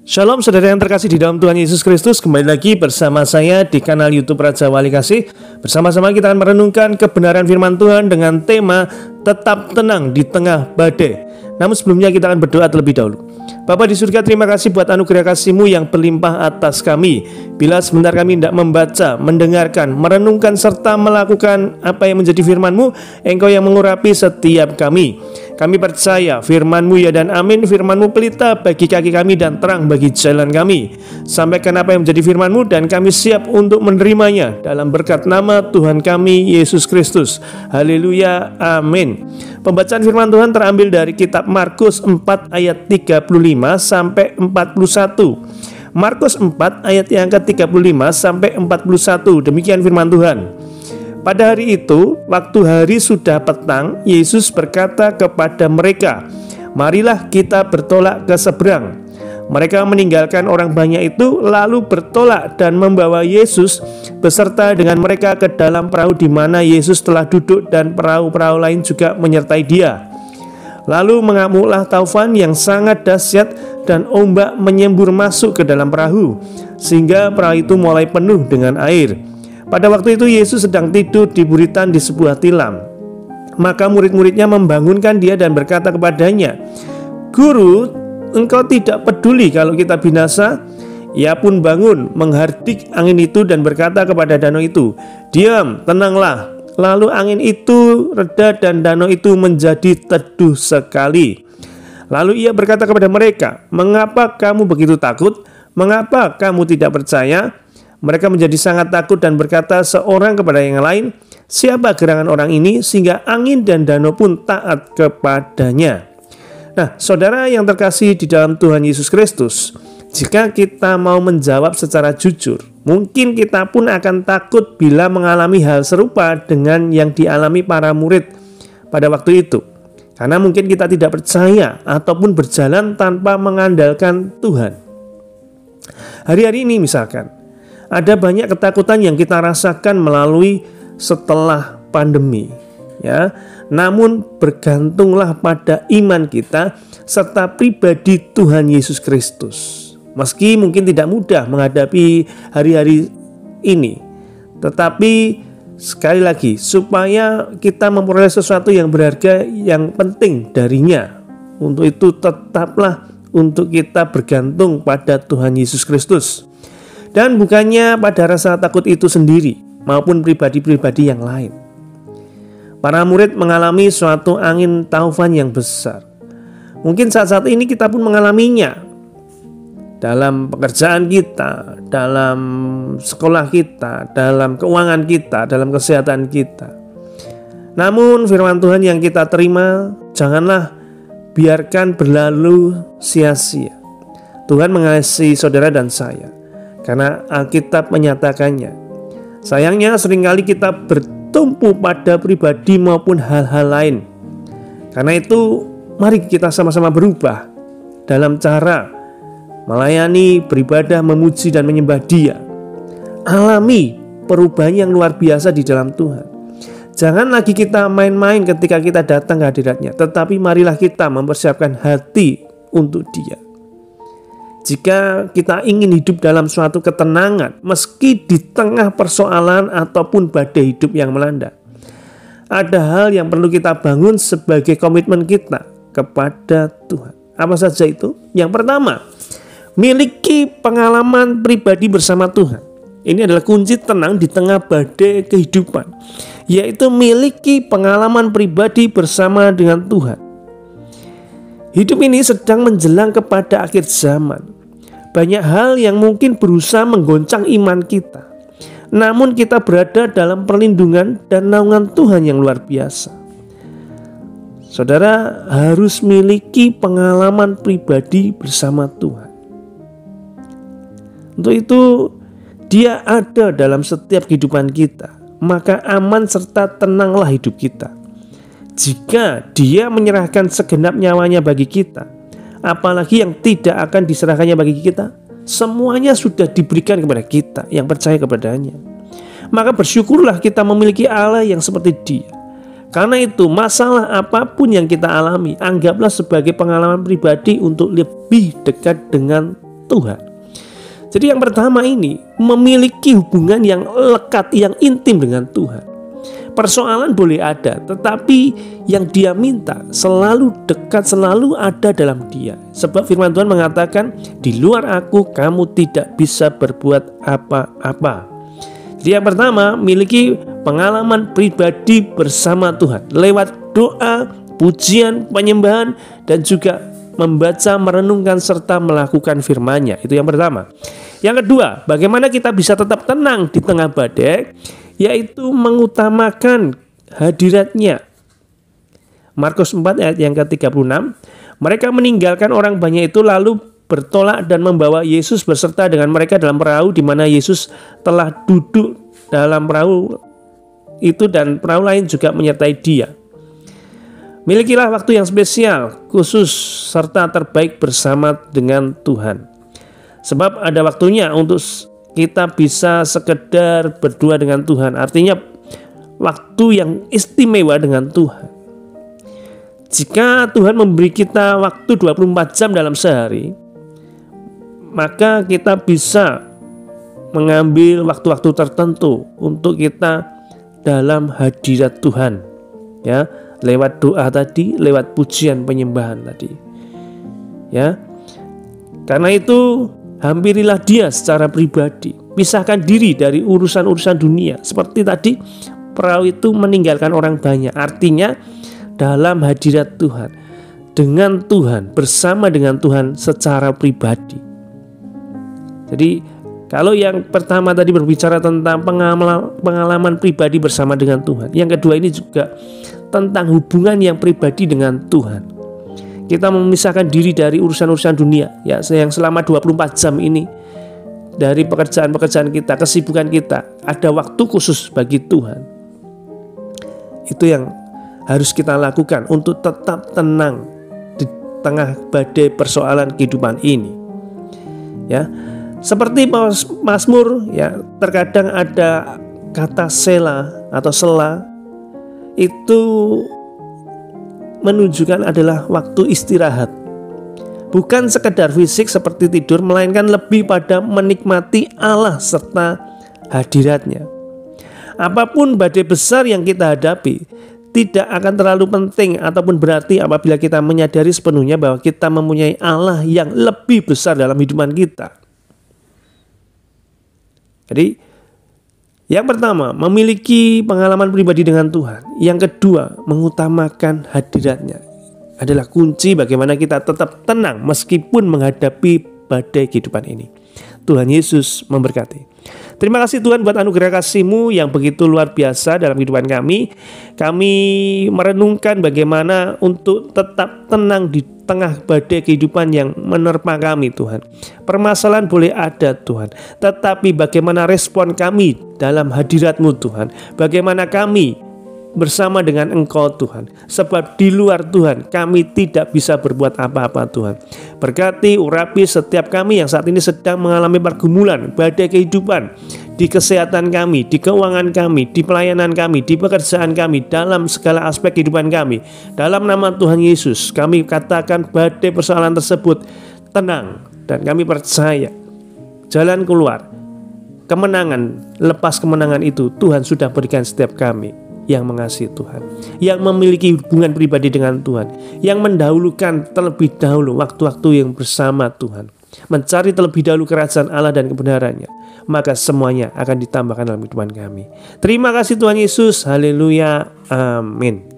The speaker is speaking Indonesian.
Shalom saudara yang terkasih di dalam Tuhan Yesus Kristus. Kembali lagi bersama saya di kanal YouTube Raja Wali Kasih. Bersama-sama kita akan merenungkan kebenaran firman Tuhan dengan tema tetap tenang di tengah badai. Namun sebelumnya kita akan berdoa terlebih dahulu. Bapa di surga, terima kasih buat anugerah kasih-Mu yang berlimpah atas kami. Bila sebentar kami tidak membaca, mendengarkan, merenungkan serta melakukan apa yang menjadi firman-Mu, Engkau yang mengurapi setiap kami. Kami percaya firman-Mu ya dan amin. Firman-Mu pelita bagi kaki kami dan terang bagi jalan kami. Sampaikan apa yang menjadi firman-Mu dan kami siap untuk menerimanya dalam berkat nama Tuhan kami Yesus Kristus. Haleluya, amin. Pembacaan firman Tuhan terambil dari kitab Markus 4 ayat 35 sampai 41. Markus 4 ayat yang ke-35 sampai 41. Demikian firman Tuhan. Pada hari itu, waktu hari sudah petang, Yesus berkata kepada mereka, "Marilah kita bertolak ke seberang." Mereka meninggalkan orang banyak itu, lalu bertolak dan membawa Yesus beserta dengan mereka ke dalam perahu di mana Yesus telah duduk, dan perahu-perahu lain juga menyertai Dia. Lalu mengamuklah taufan yang sangat dahsyat, dan ombak menyembur masuk ke dalam perahu, sehingga perahu itu mulai penuh dengan air. Pada waktu itu Yesus sedang tidur di buritan di sebuah tilam. Maka murid-muridnya membangunkan Dia dan berkata kepadanya, "Guru, Engkau tidak peduli kalau kita binasa?" Ia pun bangun, menghardik angin itu dan berkata kepada danau itu, "Diam, tenanglah." Lalu angin itu reda dan danau itu menjadi teduh sekali. Lalu Ia berkata kepada mereka, "Mengapa kamu begitu takut? Mengapa kamu tidak percaya?" Mereka menjadi sangat takut dan berkata seorang kepada yang lain, "Siapa gerangan orang ini sehingga angin dan danau pun taat kepadanya?" Nah, saudara yang terkasih di dalam Tuhan Yesus Kristus, jika kita mau menjawab secara jujur, mungkin kita pun akan takut bila mengalami hal serupa dengan yang dialami para murid pada waktu itu. Karena mungkin kita tidak percaya ataupun berjalan tanpa mengandalkan Tuhan. Hari-hari ini misalkan, ada banyak ketakutan yang kita rasakan melalui setelah pandemi, ya. Namun bergantunglah pada iman kita serta pribadi Tuhan Yesus Kristus. Meski mungkin tidak mudah menghadapi hari-hari ini, tetapi sekali lagi, supaya kita memperoleh sesuatu yang berharga, yang penting darinya, untuk itu tetaplah untuk kita bergantung pada Tuhan Yesus Kristus. Dan bukannya pada rasa takut itu sendiri, maupun pribadi-pribadi yang lain. Para murid mengalami suatu angin taufan yang besar. Mungkin saat-saat ini kita pun mengalaminya. Dalam pekerjaan kita, dalam sekolah kita, dalam keuangan kita, dalam kesehatan kita. Namun firman Tuhan yang kita terima, janganlah biarkan berlalu sia-sia. Tuhan mengasihi saudara dan saya, karena Alkitab menyatakannya. Sayangnya seringkali kita bertumpu pada pribadi maupun hal-hal lain. Karena itu mari kita sama-sama berubah dalam cara melayani, beribadah, memuji dan menyembah Dia. Alami perubahan yang luar biasa di dalam Tuhan. Jangan lagi kita main-main ketika kita datang ke hadirat-Nya, tetapi marilah kita mempersiapkan hati untuk Dia. Jika kita ingin hidup dalam suatu ketenangan, meski di tengah persoalan ataupun badai hidup yang melanda, ada hal yang perlu kita bangun sebagai komitmen kita kepada Tuhan. Apa saja itu? Yang pertama, miliki pengalaman pribadi bersama Tuhan. Ini adalah kunci tenang di tengah badai kehidupan, yaitu miliki pengalaman pribadi bersama dengan Tuhan. Hidup ini sedang menjelang kepada akhir zaman. Banyak hal yang mungkin berusaha menggoncang iman kita. Namun kita berada dalam perlindungan dan naungan Tuhan yang luar biasa. Saudara harus miliki pengalaman pribadi bersama Tuhan. Untuk itu Dia ada dalam setiap kehidupan kita. Maka aman serta tenanglah hidup kita. Jika Dia menyerahkan segenap nyawanya bagi kita, apalagi yang tidak akan diserahkannya bagi kita, semuanya sudah diberikan kepada kita yang percaya kepadanya. Maka bersyukurlah kita memiliki Allah yang seperti Dia. Karena itu masalah apapun yang kita alami, anggaplah sebagai pengalaman pribadi untuk lebih dekat dengan Tuhan. Jadi yang pertama ini memiliki hubungan yang lekat, yang intim dengan Tuhan. Persoalan boleh ada, tetapi yang dia minta selalu dekat, selalu ada dalam dia. Sebab firman Tuhan mengatakan, di luar aku kamu tidak bisa berbuat apa-apa. Jadi yang pertama, miliki pengalaman pribadi bersama Tuhan lewat doa, pujian, penyembahan, dan juga membaca, merenungkan, serta melakukan firman-Nya. Itu yang pertama. Yang kedua, bagaimana kita bisa tetap tenang di tengah badai, yaitu mengutamakan hadirat-Nya. Markus 4 ayat yang ke-36, mereka meninggalkan orang banyak itu lalu bertolak dan membawa Yesus beserta dengan mereka dalam perahu, di mana Yesus telah duduk dalam perahu itu dan perahu lain juga menyertai dia. Milikilah waktu yang spesial, khusus, serta terbaik bersama dengan Tuhan. Sebab ada waktunya untuk kita bisa sekedar berdua dengan Tuhan. Artinya waktu yang istimewa dengan Tuhan. Jika Tuhan memberi kita waktu 24 jam dalam sehari, maka kita bisa mengambil waktu-waktu tertentu untuk kita dalam hadirat Tuhan, ya, lewat doa tadi, lewat pujian penyembahan tadi, ya. Karena itu hampirilah Dia secara pribadi, pisahkan diri dari urusan-urusan dunia. Seperti tadi perahu itu meninggalkan orang banyak, artinya dalam hadirat Tuhan, dengan Tuhan, bersama dengan Tuhan secara pribadi. Jadi kalau yang pertama tadi berbicara tentang pengalaman pribadi bersama dengan Tuhan, yang kedua ini juga tentang hubungan yang pribadi dengan Tuhan. Kita memisahkan diri dari urusan-urusan dunia, ya, yang selama 24 jam ini, dari pekerjaan-pekerjaan kita, kesibukan kita, ada waktu khusus bagi Tuhan. Itu yang harus kita lakukan untuk tetap tenang di tengah badai persoalan kehidupan ini, ya. Seperti Mazmur, ya, terkadang ada kata sela atau sela, itu menunjukkan adalah waktu istirahat. Bukan sekedar fisik seperti tidur, melainkan lebih pada menikmati Allah serta hadirat-Nya. Apapun badai besar yang kita hadapi, tidak akan terlalu penting ataupun berarti apabila kita menyadari sepenuhnya bahwa kita mempunyai Allah yang lebih besar dalam hidupan kita. Jadi yang pertama, memiliki pengalaman pribadi dengan Tuhan. Yang kedua, mengutamakan hadirat-Nya adalah kunci bagaimana kita tetap tenang meskipun menghadapi badai kehidupan ini. Tuhan Yesus memberkati. Terima kasih Tuhan buat anugerah kasih-Mu yang begitu luar biasa dalam kehidupan kami. Kami merenungkan bagaimana untuk tetap tenang di tengah badai kehidupan yang menerpa kami, Tuhan. Permasalahan boleh ada, Tuhan, tetapi bagaimana respon kami dalam hadirat-Mu, Tuhan. Bagaimana kami bersama dengan Engkau, Tuhan. Sebab di luar Tuhan kami tidak bisa berbuat apa-apa, Tuhan. Berkati, urapi setiap kami yang saat ini sedang mengalami pergumulan badai kehidupan, di kesehatan kami, di keuangan kami, di pelayanan kami, di pekerjaan kami, dalam segala aspek kehidupan kami. Dalam nama Tuhan Yesus, kami katakan badai persoalan tersebut tenang, dan kami percaya jalan keluar, kemenangan, lepas kemenangan itu Tuhan sudah berikan setiap kami yang mengasihi Tuhan, yang memiliki hubungan pribadi dengan Tuhan, yang mendahulukan terlebih dahulu waktu-waktu yang bersama Tuhan, mencari terlebih dahulu kerajaan Allah dan kebenarannya, maka semuanya akan ditambahkan dalam kehidupan kami. Terima kasih Tuhan Yesus, haleluya, amin.